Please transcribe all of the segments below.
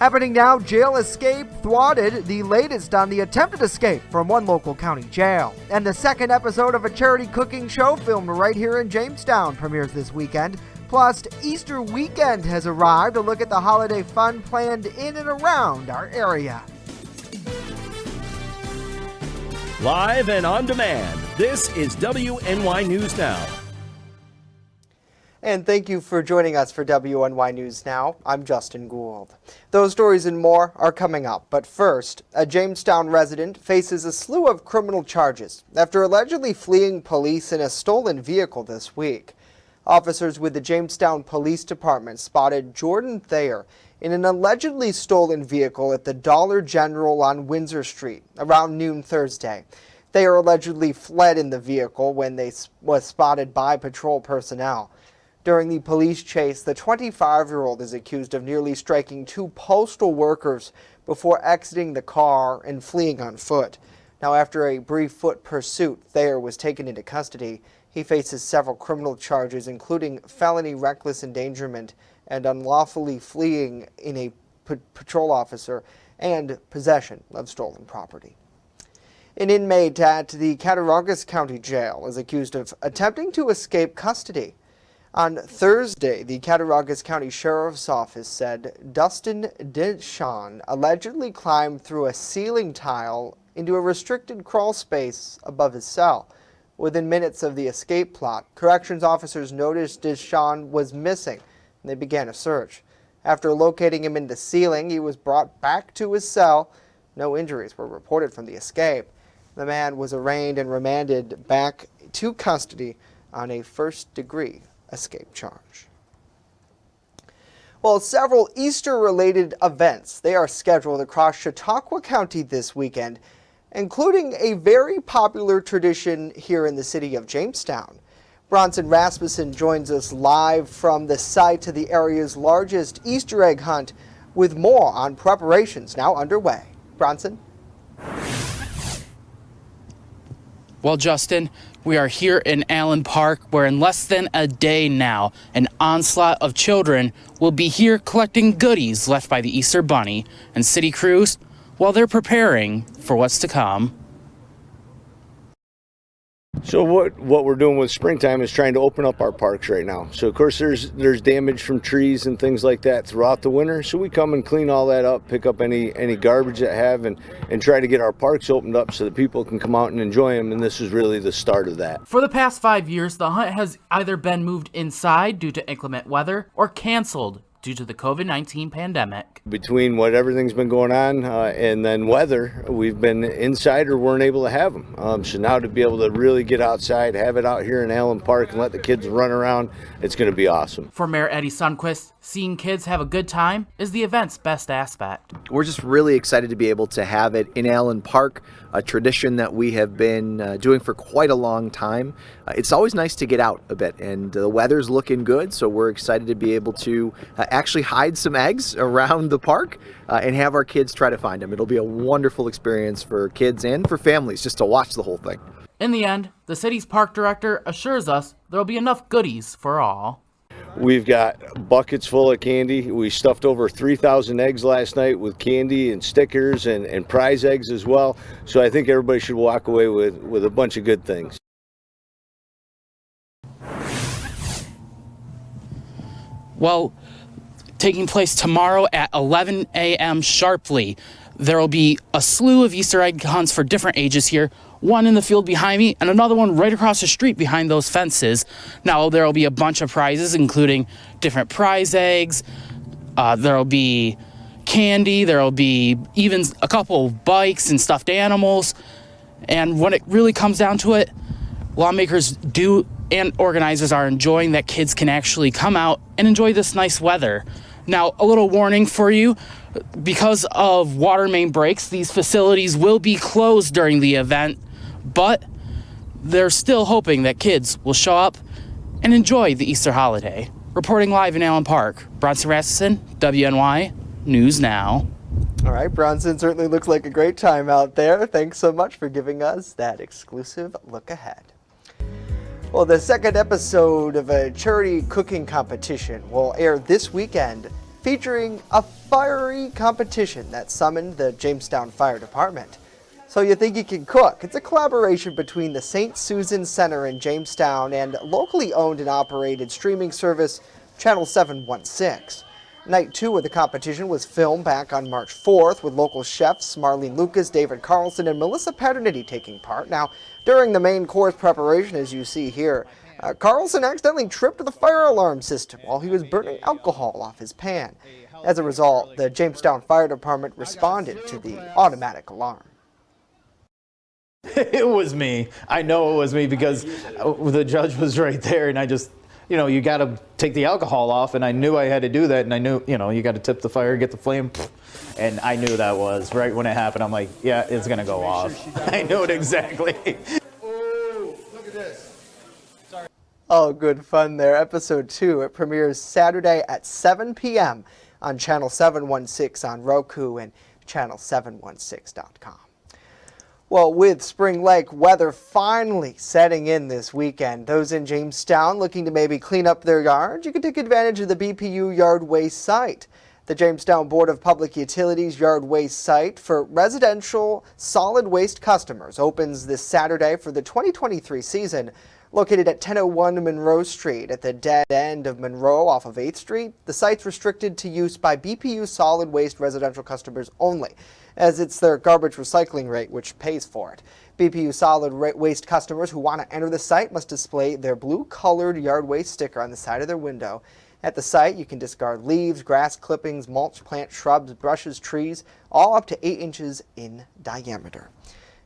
Happening now, jail escape thwarted, the latest on the attempted escape from one local county jail. And the second episode of a charity cooking show filmed right here in Jamestown premieres this weekend. Plus, Easter weekend has arrived to look at the holiday fun planned in and around our area. Live and on demand, this is WNY News Now. And thank you for joining us for WNY News Now. I'm Justin Gould. Those stories and more are coming up. But first, a Jamestown resident faces a slew of criminal charges after allegedly fleeing police in a stolen vehicle this week. Officers with the Jamestown Police Department spotted Jordan Thayer in an allegedly stolen vehicle at the Dollar General on Windsor Street around noon Thursday. Thayer allegedly fled in the vehicle when they was spotted by patrol personnel. During the police chase, the 25-year-old is accused of nearly striking two postal workers before exiting the car and fleeing on foot. Now, after a brief foot pursuit, Thayer was taken into custody. He faces several criminal charges, including felony reckless endangerment and unlawfully fleeing in a patrol officer and possession of stolen property. An inmate at the Cattaraugus County Jail is accused of attempting to escape custody. On Thursday, the Cattaraugus County Sheriff's Office said Dustin Deshawn allegedly climbed through a ceiling tile into a restricted crawl space above his cell. Within minutes of the escape plot, corrections officers noticed Deshawn was missing, and they began a search. After locating him in the ceiling, he was brought back to his cell. No injuries were reported from the escape. The man was arraigned and remanded back to custody on a first-degree escape charge. Well, several Easter-related events, they are scheduled across Chautauqua County this weekend, including a very popular tradition here in the city of Jamestown. Bronson Rasmussen joins us live from the site of the area's largest Easter egg hunt with more on preparations now underway. Bronson? Well, Justin, we are here in Allen Park, where in less than a day now, an onslaught of children will be here collecting goodies left by the Easter Bunny and city crews while they're preparing for what's to come. So what we're doing with springtime is trying to open up our parks right now. So of course there's damage from trees and things like that throughout the winter. So we come and clean all that up, pick up any garbage that have, and try to get our parks opened up so that people can come out and enjoy them. And this is really the start of that. For the past 5 years, the hunt has either been moved inside due to inclement weather or canceled due to the COVID-19 pandemic. Between what everything's been going on and then weather, we've been inside or weren't able to have them. So now to be able to really get outside, have it out here in Allen Park and let the kids run around, it's going to be awesome. For Mayor Eddie Sundquist, seeing kids have a good time is the event's best aspect. We're just really excited to be able to have it in Allen Park, a tradition that we have been doing for quite a long time. It's always nice to get out a bit, and the weather's looking good, so we're excited to be able to actually hide some eggs around the park and have our kids try to find them. It'll be a wonderful experience for kids and for families just to watch the whole thing. In the end, the city's park director assures us there'll be enough goodies for all. We've got buckets full of candy. We stuffed over 3,000 eggs last night with candy and stickers and prize eggs as well. So I think everybody should walk away with a bunch of good things. Well, taking place tomorrow at 11 a.m. sharply, there will be a slew of Easter egg hunts for different ages here. One in the field behind me and another one right across the street behind those fences. Now, there will be a bunch of prizes, including different prize eggs. There will be candy. There will be even a couple of bikes and stuffed animals. And when it really comes down to it, lawmakers do and organizers are enjoying that kids can actually come out and enjoy this nice weather. Now, a little warning for you. Because of water main breaks, these facilities will be closed during the event, but they're still hoping that kids will show up and enjoy the Easter holiday. Reporting live in Allen Park, Bronson Rasmussen, WNY News Now. All right, Bronson, certainly looks like a great time out there. Thanks so much for giving us that exclusive look ahead. Well, the second episode of a charity cooking competition will air this weekend featuring a fiery competition that summoned the Jamestown Fire Department. So You Think You Can Cook? It's a collaboration between the St. Susan Center in Jamestown and locally owned and operated streaming service Channel 716. Night 2 of the competition was filmed back on March 4th with local chefs Marlene Lucas, David Carlson, and Melissa Paternity taking part. Now, during the main course preparation, as you see here, Carlson accidentally tripped the fire alarm system while he was burning alcohol off his pan. As a result, the Jamestown Fire Department responded to the automatic alarm. It was me. I know it was me because the judge was right there, and I just, you got to take the alcohol off, and I knew I had to do that, and I knew, you got to tip the fire, get the flame, and I knew that was right when it happened. I'm like, yeah, it's going to go off. I knew it exactly. Oh, look at this. Oh, good fun there. Episode 2, it premieres Saturday at 7 p.m. on Channel 716 on Roku and channel716.com. Well, with Spring Lake weather finally setting in this weekend, those in Jamestown looking to maybe clean up their yard, you can take advantage of the BPU Yard Waste Site. The Jamestown Board of Public Utilities Yard Waste Site for residential solid waste customers opens this Saturday for the 2023 season. Located at 1001 Monroe Street at the dead end of Monroe off of 8th Street, the site's restricted to use by BPU solid waste residential customers only, as it's their garbage recycling rate which pays for it. BPU solid waste customers who want to enter the site must display their blue-colored yard waste sticker on the side of their window. At the site, you can discard leaves, grass clippings, mulch, plant shrubs, brushes, trees, all up to 8 inches in diameter.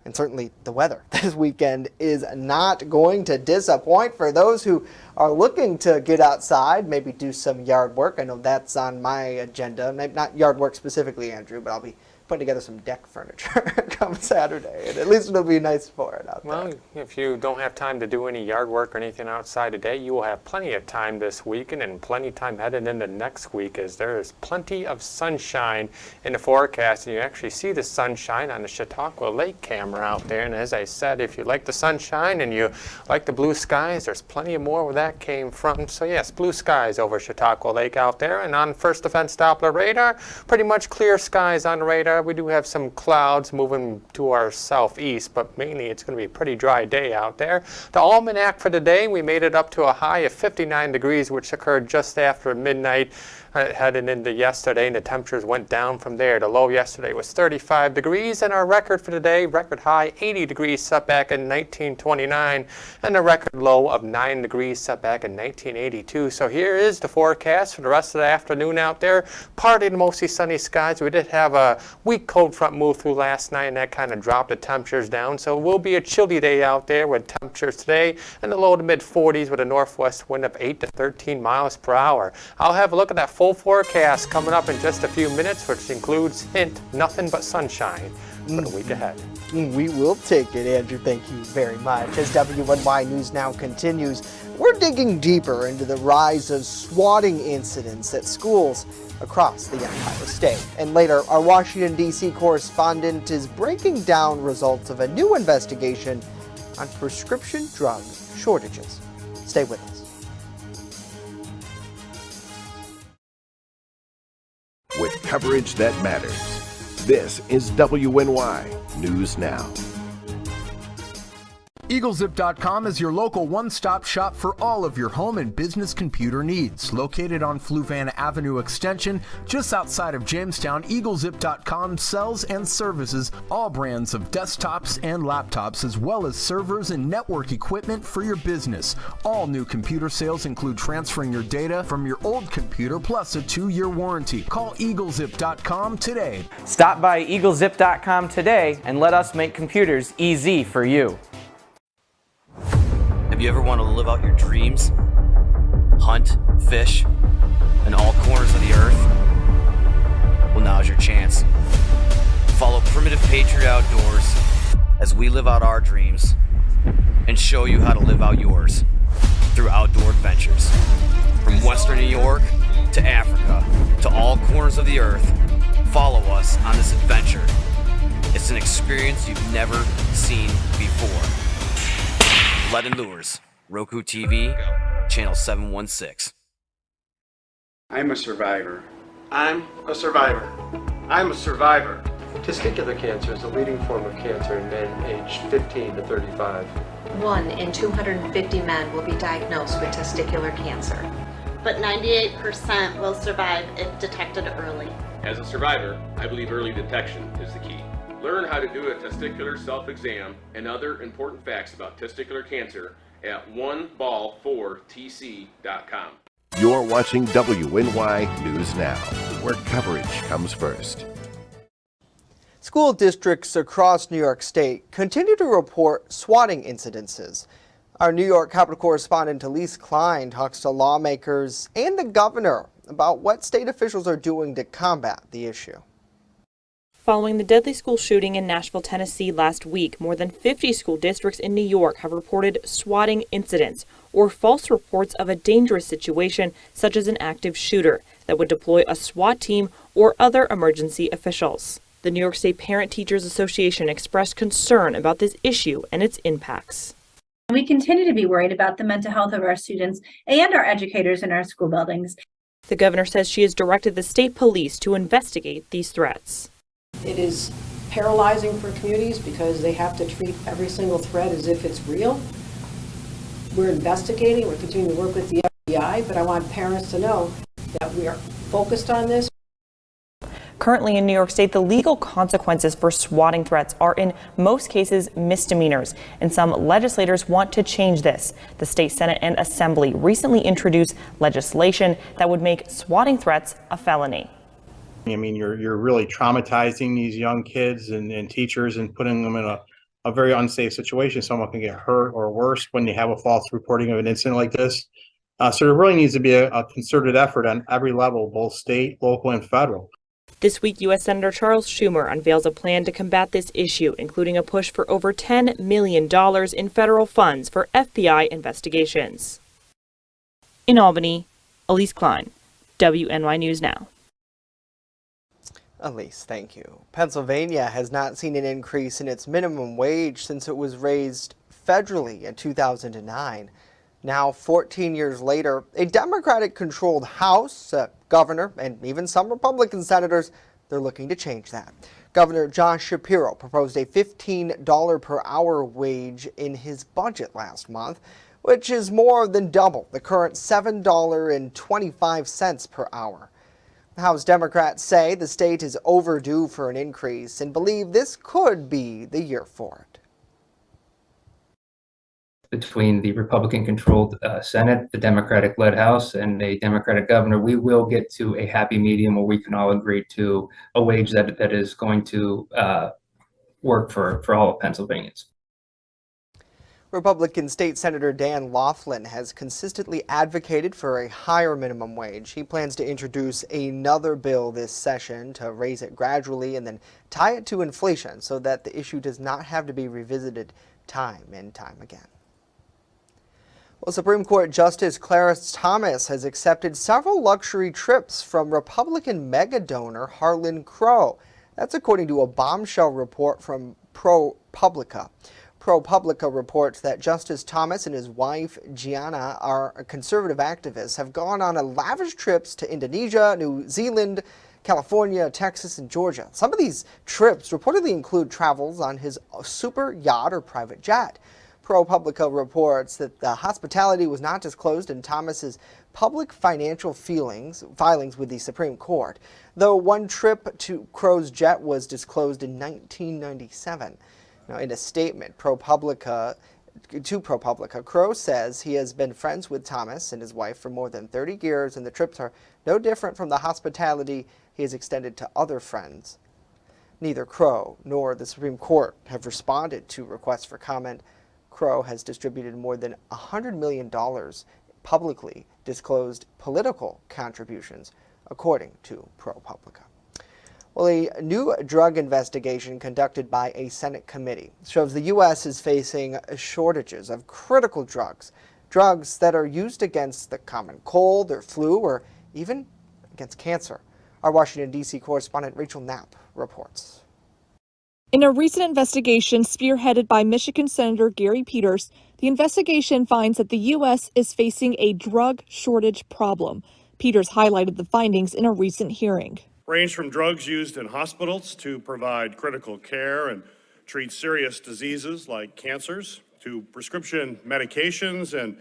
And certainly the weather this weekend is not going to disappoint for those who are looking to get outside, maybe do some yard work. I know that's on my agenda. Not yard work specifically, Andrew, but I'll be putting together some deck furniture come Saturday, and at least it'll be nice for it out there. Well, if you don't have time to do any yard work or anything outside today, you will have plenty of time this weekend and plenty of time headed into next week, as there is plenty of sunshine in the forecast, and you actually see the sunshine on the Chautauqua Lake camera out there. And as I said, if you like the sunshine and you like the blue skies, there's plenty more where that came from. So yes, blue skies over Chautauqua Lake out there, and on First Defense Doppler radar, pretty much clear skies on the radar. We do have some clouds moving to our southeast, but mainly it's going to be a pretty dry day out there. The almanac for today, we made it up to a high of 59 degrees, which occurred just after midnight. Heading into yesterday, and the temperatures went down from there. The low yesterday was 35 degrees, and our record for today, record high 80 degrees set back in 1929, and a record low of 9 degrees set back in 1982. So here is the forecast for the rest of the afternoon out there. Partly to mostly sunny skies. We did have a weak cold front move through last night, and that kind of dropped the temperatures down. So it will be a chilly day out there with temperatures today in the low to mid 40s with a northwest wind of 8 to 13 miles per hour. I'll have a look at that full forecast coming up in just a few minutes, which includes nothing but sunshine for the week ahead. We will take it, Andrew. Thank you very much. As WNY News Now continues, we're digging deeper into the rise of swatting incidents at schools across the Empire State. And later, our Washington, D.C. correspondent is breaking down results of a new investigation on prescription drug shortages. Stay with us. With coverage that matters. This is WNY News Now. EagleZip.com is your local one-stop shop for all of your home and business computer needs. Located on Fluvan Avenue Extension, just outside of Jamestown, EagleZip.com sells and services all brands of desktops and laptops, as well as servers and network equipment for your business. All new computer sales include transferring your data from your old computer plus a 2-year warranty. Call EagleZip.com today. Stop by EagleZip.com today and let us make computers easy for you. Have you ever wanted to live out your dreams? Hunt, fish, in all corners of the earth? Well, now's your chance. Follow Primitive Patriot Outdoors as we live out our dreams and show you how to live out yours through outdoor adventures. From Western New York to Africa to all corners of the earth, follow us on this adventure. It's an experience you've never seen before. Lead and Lures, Roku TV, Channel 716. I'm a survivor I'm a survivor. I'm a survivor. Testicular cancer is the leading form of cancer in men aged 15 to 35. 1 in 250 men will be diagnosed with testicular cancer. But 98% will survive if detected early. As a survivor, I believe early detection is the key. Learn how to do a testicular self-exam and other important facts about testicular cancer at oneball4tc.com. You're watching WNY News Now, where coverage comes first. School districts across New York State continue to report swatting incidences. Our New York Capitol correspondent Elise Klein talks to lawmakers and the governor about what state officials are doing to combat the issue. Following the deadly school shooting in Nashville, Tennessee last week, more than 50 school districts in New York have reported swatting incidents or false reports of a dangerous situation, such as an active shooter, that would deploy a SWAT team or other emergency officials. The New York State Parent Teachers Association expressed concern about this issue and its impacts. We continue to be worried about the mental health of our students and our educators in our school buildings. The governor says she has directed the state police to investigate these threats. It is paralyzing for communities because they have to treat every single threat as if it's real. We're investigating, we're continuing to work with the FBI, but I want parents to know that we are focused on this. Currently in New York State, the legal consequences for swatting threats are in most cases misdemeanors, and some legislators want to change this. The state Senate and Assembly recently introduced legislation that would make swatting threats a felony. I mean, you're really traumatizing these young kids and teachers and putting them in a very unsafe situation. Someone can get hurt or worse when they have a false reporting of an incident like this. So there really needs to be a concerted effort on every level, both state, local, and federal. This week, U.S. Senator Charles Schumer unveils a plan to combat this issue, including a push for over $10 million in federal funds for FBI investigations. In Albany, Elise Klein, WNY News Now. Elise, thank you. Pennsylvania has not seen an increase in its minimum wage since it was raised federally in 2009. Now, 14 years later, a Democratic-controlled House, governor, and even some Republican senators, they're looking to change that. Governor Josh Shapiro proposed a $15 per hour wage in his budget last month, which is more than double the current $7.25 per hour. House Democrats say the state is overdue for an increase and believe this could be the year for it. Between the Republican-controlled Senate, the Democratic-led House, and a Democratic governor, we will get to a happy medium where we can all agree to a wage that is going to work for all of Pennsylvanians. Republican State Senator Dan Laughlin has consistently advocated for a higher minimum wage. He plans to introduce another bill this session to raise it gradually and then tie it to inflation so that the issue does not have to be revisited time and time again. Well, Supreme Court Justice Clarence Thomas has accepted several luxury trips from Republican mega donor Harlan Crow. That's according to a bombshell report from ProPublica. ProPublica reports that Justice Thomas and his wife Gianna, are conservative activists, have gone on lavish trips to Indonesia, New Zealand, California, Texas, and Georgia. Some of these trips reportedly include travels on his super yacht or private jet. ProPublica reports that the hospitality was not disclosed in Thomas's public financial filings with the Supreme Court, though one trip to Crow's jet was disclosed in 1997. Now, in a statement to ProPublica, Crow says he has been friends with Thomas and his wife for more than 30 years, and the trips are no different from the hospitality he has extended to other friends. Neither Crow nor the Supreme Court have responded to requests for comment. Crow has distributed more than $100 million publicly disclosed political contributions, according to ProPublica. Well, a new drug investigation conducted by a Senate committee shows the U.S. is facing shortages of critical drugs that are used against the common cold or flu or even against cancer. Our Washington, D.C. correspondent Rachel Knapp reports. In a recent investigation spearheaded by Michigan Senator Gary Peters, the investigation finds that the U.S. is facing a drug shortage problem. Peters highlighted the findings in a recent hearing. Range from drugs used in hospitals to provide critical care and treat serious diseases like cancers, to prescription medications and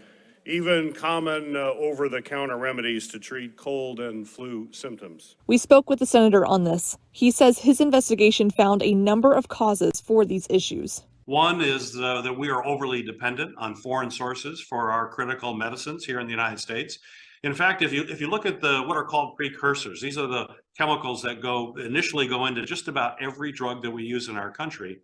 even common over-the-counter remedies to treat cold and flu symptoms. We spoke with the senator on this. He says his investigation found a number of causes for these issues. One is that we are overly dependent on foreign sources for our critical medicines here in the United States. In fact, if you look at what are called precursors, these are the chemicals that initially go into just about every drug that we use in our country.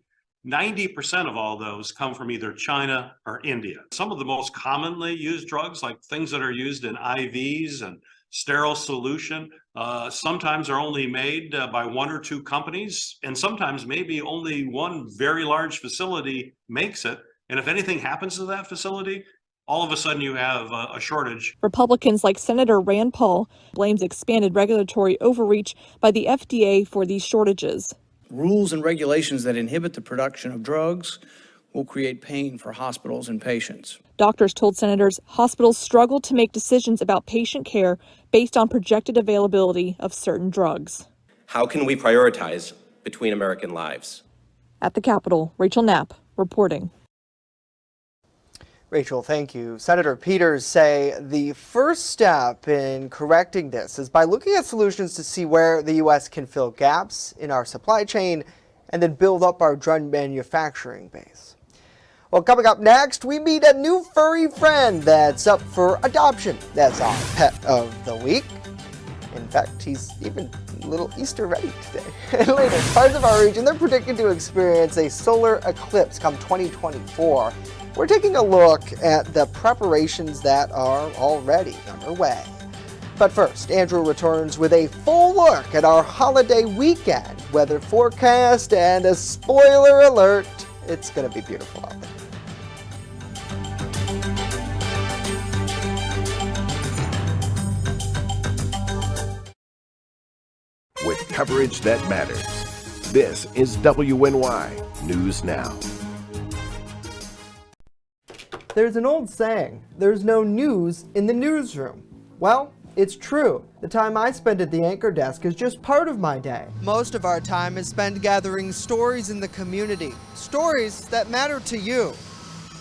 90% of all those come from either China or India. Some of the most commonly used drugs, like things that are used in IVs and sterile solution, sometimes are only made by one or two companies, and sometimes maybe only one very large facility makes it. And if anything happens to that facility, all of a sudden you have a shortage. Republicans like Senator Rand Paul blames expanded regulatory overreach by the FDA for these shortages. Rules and regulations that inhibit the production of drugs will create pain for hospitals and patients. Doctors told senators hospitals struggle to make decisions about patient care based on projected availability of certain drugs. How can we prioritize between American lives? At the Capitol, Rachel Knapp reporting. Rachel, thank you. Senator Peters say the first step in correcting this is by looking at solutions to see where the U.S. can fill gaps in our supply chain and then build up our drug manufacturing base. Well, coming up next, we meet a new furry friend that's up for adoption. That's our pet of the week. In fact, he's even a little Easter ready today. And later, parts of our region, they're predicted to experience a solar eclipse come 2024. We're taking a look at the preparations that are already underway. But first, Andrew returns with a full look at our holiday weekend weather forecast and a spoiler alert, it's going to be beautiful out there. With coverage that matters, this is WNY News Now. There's an old saying, there's no news in the newsroom. Well, it's true. The time I spend at the anchor desk is just part of my day. Most of our time is spent gathering stories in the community, stories that matter to you.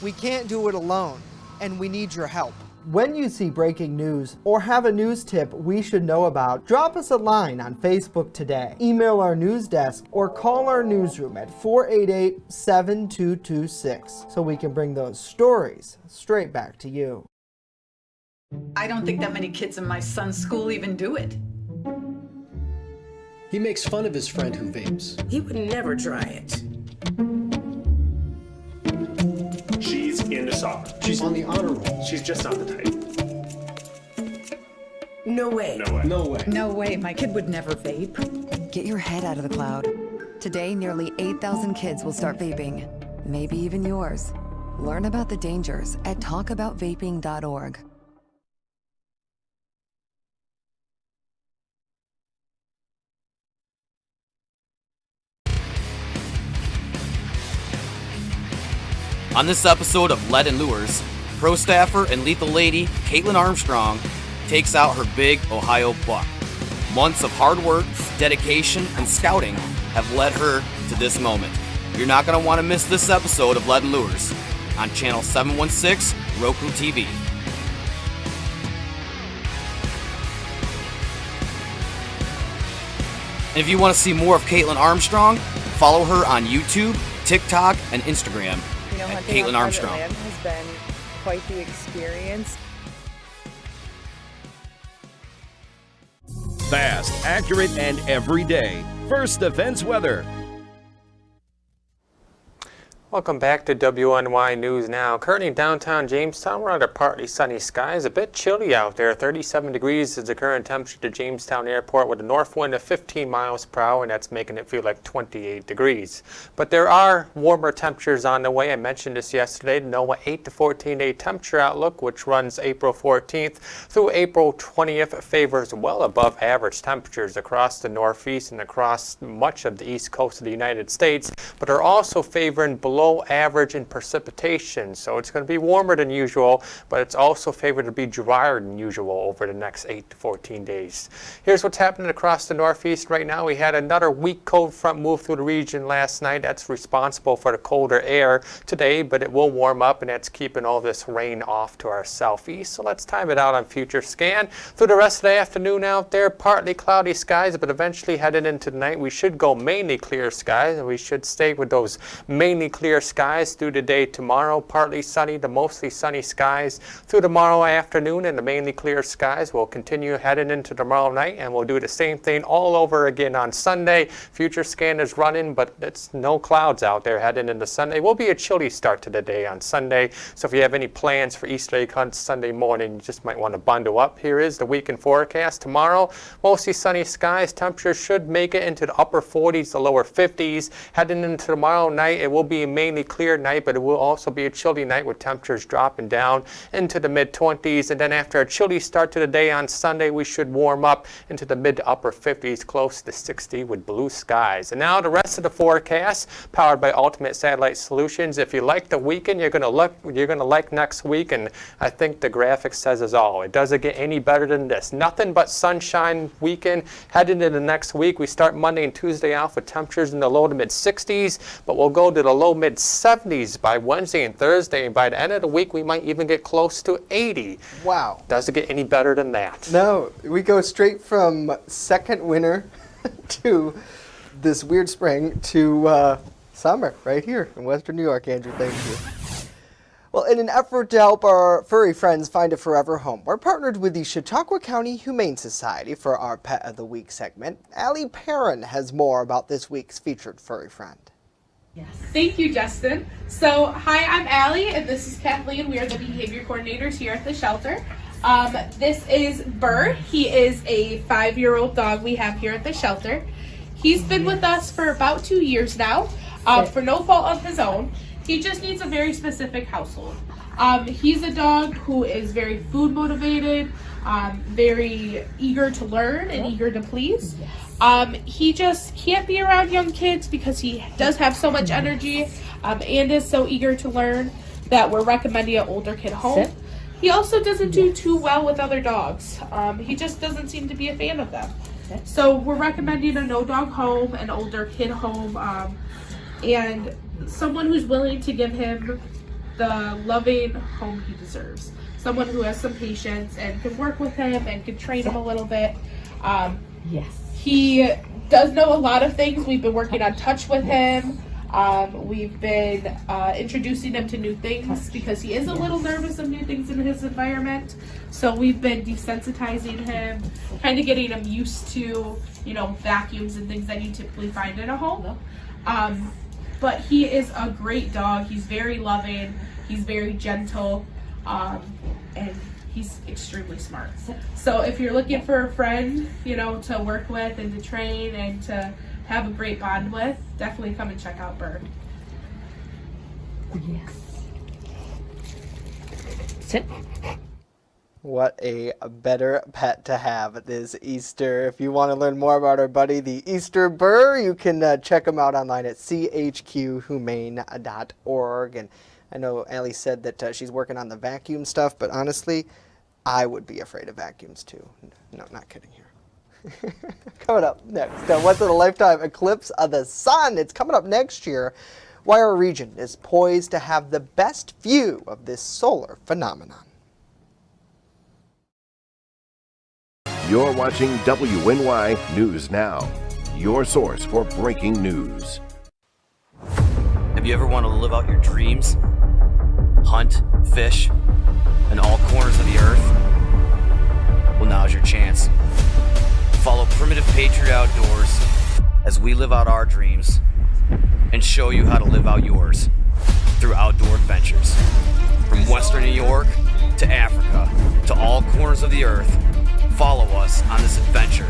We can't do it alone, and we need your help. When you see breaking news or have a news tip we should know about, drop us a line on Facebook today, email our news desk, or call our newsroom at 488-7226 so we can bring those stories straight back to you. I don't think that many kids in my son's school even do it. He makes fun of his friend who vapes. He would never try it. She's into soccer. She's on the honor roll. She's just not the type. No way. No way. No way. No way, my kid would never vape. Get your head out of the cloud. Today, nearly 8,000 kids will start vaping, maybe even yours. Learn about the dangers at talkaboutvaping.org. On this episode of Lead and Lures, pro staffer and lethal lady Caitlin Armstrong takes out her big Ohio buck. Months of hard work, dedication, and scouting have led her to this moment. You're not going to want to miss this episode of Lead and Lures on channel 716 Roku TV. And if you want to see more of Caitlin Armstrong, follow her on YouTube, TikTok, and Instagram. Hunting Caitlin on Armstrong. private land has been quite the experience. Fast, accurate, and every day. First Defense Weather. Welcome back to WNY News Now. Currently downtown Jamestown, we're under partly sunny skies. A bit chilly out there. 37 degrees is the current temperature to Jamestown Airport with a north wind of 15 miles per hour, and that's making it feel like 28 degrees. But there are warmer temperatures on the way. I mentioned this yesterday. The NOAA 8 to 14-day temperature outlook, which runs April 14th through April 20th, favors well above average temperatures across the northeast and across much of the east coast of the United States, but are also favoring below below average in precipitation. So it's going to be warmer than usual, but it's also favored to be drier than usual over the next 8 to 14 days. Here's what's happening across the Northeast right now. We had another weak cold front move through the region last night. That's responsible for the colder air today, but it will warm up, and that's keeping all this rain off to our southeast. So let's time it out on Future Scan. Through the rest of the afternoon out there, partly cloudy skies, but eventually headed into the night, we should go mainly clear skies, and we should stay with those mainly clear skies through the day tomorrow. Partly sunny to mostly sunny skies through tomorrow afternoon, and the mainly clear skies will continue heading into tomorrow night, and we'll do the same thing all over again on Sunday. Future Scan is running, but it's no clouds out there heading into Sunday. It will be a chilly start to the day on Sunday, so if you have any plans for Easter egg hunts Sunday morning, you just might want to bundle up. Here is the weekend forecast. Tomorrow, mostly sunny skies. Temperatures should make it into the upper 40s to lower 50s. Heading into tomorrow night, it will be a mainly clear night, but it will also be a chilly night with temperatures dropping down into the mid-20s. And then after a chilly start to the day on Sunday, we should warm up into the mid to upper 50s, close to 60 with blue skies. And now the rest of the forecast, powered by Ultimate Satellite Solutions. If you like the weekend, you're gonna like next week, and I think the graphic says it all. It doesn't get any better than this. Nothing but sunshine weekend. Heading into the next week, we start Monday and Tuesday off with temperatures in the low to mid 60s, but we'll go to the low mid 70s by Wednesday and Thursday, and by the end of the week, we might even get close to 80. Wow. Doesn't get any better than that. No, we go straight from second winter to this weird spring to summer right here in Western New York, Andrew. Thank you. Well, in an effort to help our furry friends find a forever home, we're partnered with the Chautauqua County Humane Society for our Pet of the Week segment. Allie Perrin has more about this week's featured furry friend. Thank you, Justin. So, hi, I'm Allie, and this is Kathleen. We are the behavior coordinators here at the shelter. This is Burr. He is a 5-year-old dog we have here at the shelter. He's been with us for about 2 years now, for no fault of his own. He just needs a very specific household. He's a dog who is very food motivated, very eager to learn and eager to please. He just can't be around young kids because he does have so much energy and is so eager to learn that we're recommending an older kid home. He also doesn't do too well with other dogs. He just doesn't seem to be a fan of them. So we're recommending a no-dog home, an older kid home, and someone who's willing to give him the loving home he deserves. Someone who has some patience and can work with him and can train him a little bit. He does know a lot of things. We've been working on touch with him. We've been introducing him to new things because he is a little nervous of new things in his environment. So we've been desensitizing him, kind of getting him used to, vacuums and things that you typically find in a home. But he is a great dog. He's very loving. He's very gentle. And he's extremely smart. So if you're looking for a friend, to work with and to train and to have a great bond with, definitely come and check out Bird. Sit. What a better pet to have this Easter. If you want to learn more about our buddy, the Easter Burr, you can check him out online at chqhumane.org. And I know Allie said that she's working on the vacuum stuff, but honestly, I would be afraid of vacuums too. No, not kidding here. Coming up next, once in a lifetime eclipse of the sun. It's coming up next year. Why our region is poised to have the best view of this solar phenomenon. You're watching WNY News Now, your source for breaking news. Have you ever wanted to live out your dreams? Hunt, fish, in all corners of the earth? Well, now's your chance. Follow Primitive Patriot Outdoors as we live out our dreams and show you how to live out yours through outdoor adventures. From Western New York to Africa to all corners of the earth, follow us on this adventure.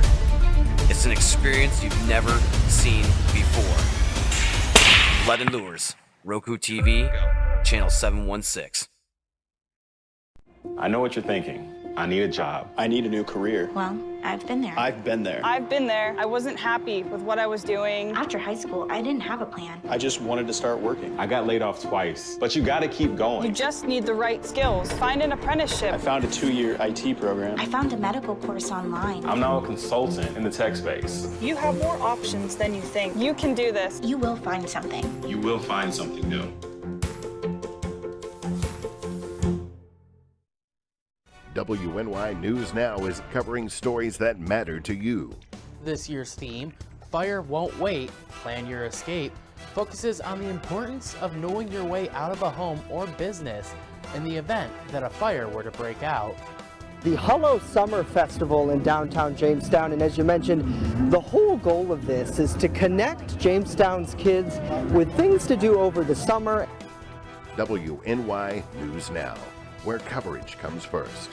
It's an experience you've never seen before. Blood and Lures, Roku TV, channel 716. I know what you're thinking. I need a job. I need a new career. Well, I've been there. I've been there. I've been there. I wasn't happy with what I was doing. After high school, I didn't have a plan. I just wanted to start working. I got laid off twice, but you got to keep going. You just need the right skills. Find an apprenticeship. I found a 2-year IT program. I found a medical course online. I'm now a consultant in the tech space. You have more options than you think. You can do this. You will find something. You will find something new. WNY News Now is covering stories that matter to you. This year's theme, Fire Won't Wait, Plan Your Escape, focuses on the importance of knowing your way out of a home or business in the event that a fire were to break out. The Hullo Summer Festival in downtown Jamestown, and as you mentioned, the whole goal of this is to connect Jamestown's kids with things to do over the summer. WNY News Now, where coverage comes first.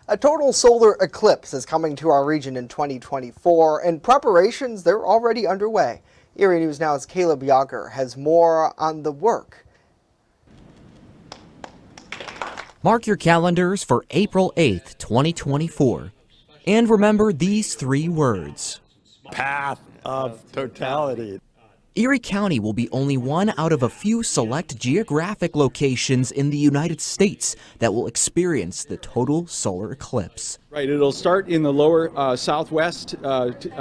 A total solar eclipse is coming to our region in 2024, and preparations, they're already underway. Erie News Now's Caleb Yager has more on the work. Mark your calendars for April 8th, 2024. And remember these 3 words. Path of totality. Erie County will be only one out of a few select geographic locations in the United States that will experience the total solar eclipse. Right, it'll start in the lower southwest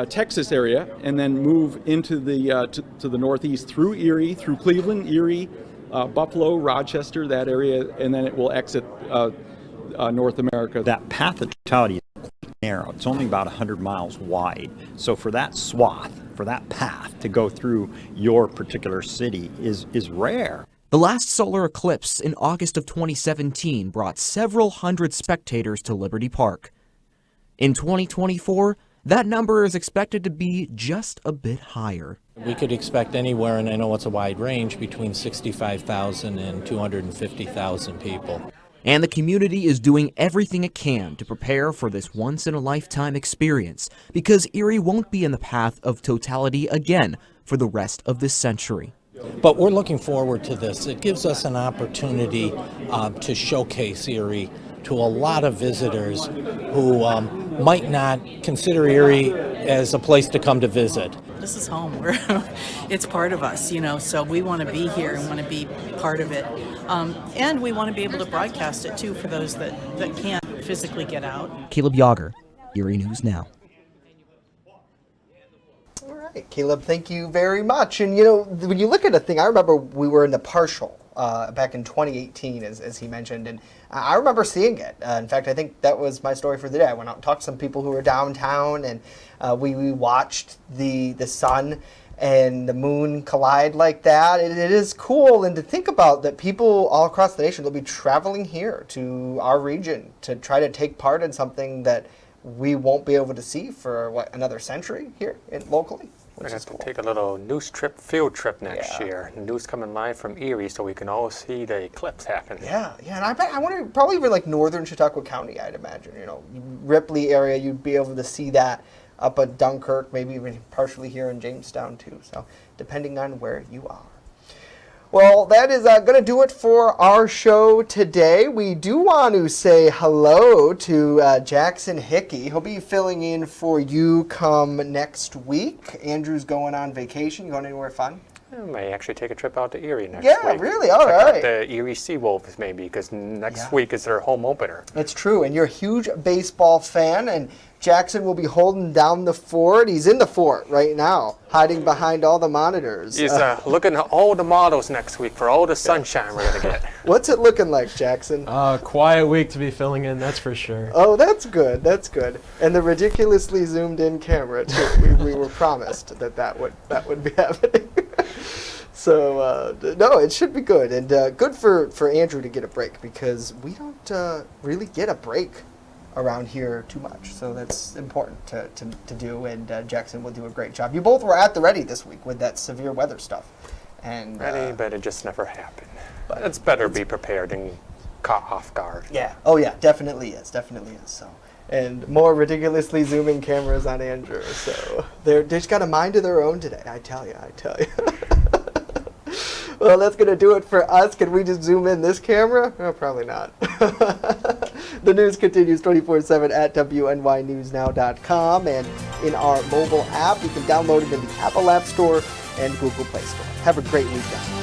Texas area and then move into the to the northeast through Erie, through Cleveland, Erie, Buffalo, Rochester, that area, and then it will exit North America. That path of totality is quite narrow. It's only about 100 miles wide. So for that swath, for that path to go through your particular city is rare. The last solar eclipse in August of 2017 brought several hundred spectators to Liberty Park. In 2024, that number is expected to be just a bit higher. We could expect anywhere, and I know it's a wide range, between 65,000 and 250,000 people. And the community is doing everything it can to prepare for this once-in-a-lifetime experience, because Erie won't be in the path of totality again for the rest of this century. But we're looking forward to this. It gives us an opportunity to showcase Erie to a lot of visitors who might not consider Erie as a place to come to visit. This is home. It's part of us, so we want to be here and want to be part of it. And we want to be able to broadcast it, too, for those that can't physically get out. Caleb Yager, Erie News Now. All right, Caleb, thank you very much. And, when you look at a thing, I remember we were in the partial back in 2018, as he mentioned, and I remember seeing it. In fact, I think that was my story for the day. I went out and talked to some people who were downtown, and we watched the sun and the moon collide like that. It is cool, and to think about that people all across the nation will be traveling here to our region to try to take part in something that we won't be able to see for, another century here locally? We're going to have to take a little news trip, field trip next year. News coming live from Erie so we can all see the eclipse happen. Yeah, and I wonder, probably even like northern Chautauqua County, I'd imagine, Ripley area, you'd be able to see that up at Dunkirk, maybe even partially here in Jamestown too, so depending on where you are. Well, that is going to do it for our show today. We do want to say hello to Jackson Hickey. He'll be filling in for you come next week. Andrew's going on vacation. You going anywhere fun? I may actually take a trip out to Erie next week. Yeah, really? All Check right. out the Erie Seawolves maybe, because next week is their home opener. It's true, and you're a huge baseball fan, and Jackson will be holding down the fort. He's in the fort right now, hiding behind all the monitors. He's looking at all the models next week for all the sunshine we're going to get. What's it looking like, Jackson? Quiet week to be filling in, that's for sure. Oh, that's good. That's good. And the ridiculously zoomed in camera too. we were promised that would be happening. So no, it should be good, and good for Andrew to get a break, because we don't really get a break around here too much, so that's important to do, and Jackson will do a great job. You both were at the ready this week with that severe weather stuff, and Ready, but it just never happened. But it's better be prepared than caught off guard. Yeah. Oh yeah, definitely is. So, and more ridiculously zooming cameras on Andrew, so they just got a mind of their own today. I tell you. Well, that's going to do it for us. Can we just zoom in this camera? Oh, probably not. The news continues 24/7 at WNYNewsNow.com and in our mobile app. You can download it in the Apple App Store and Google Play Store. Have a great weekend.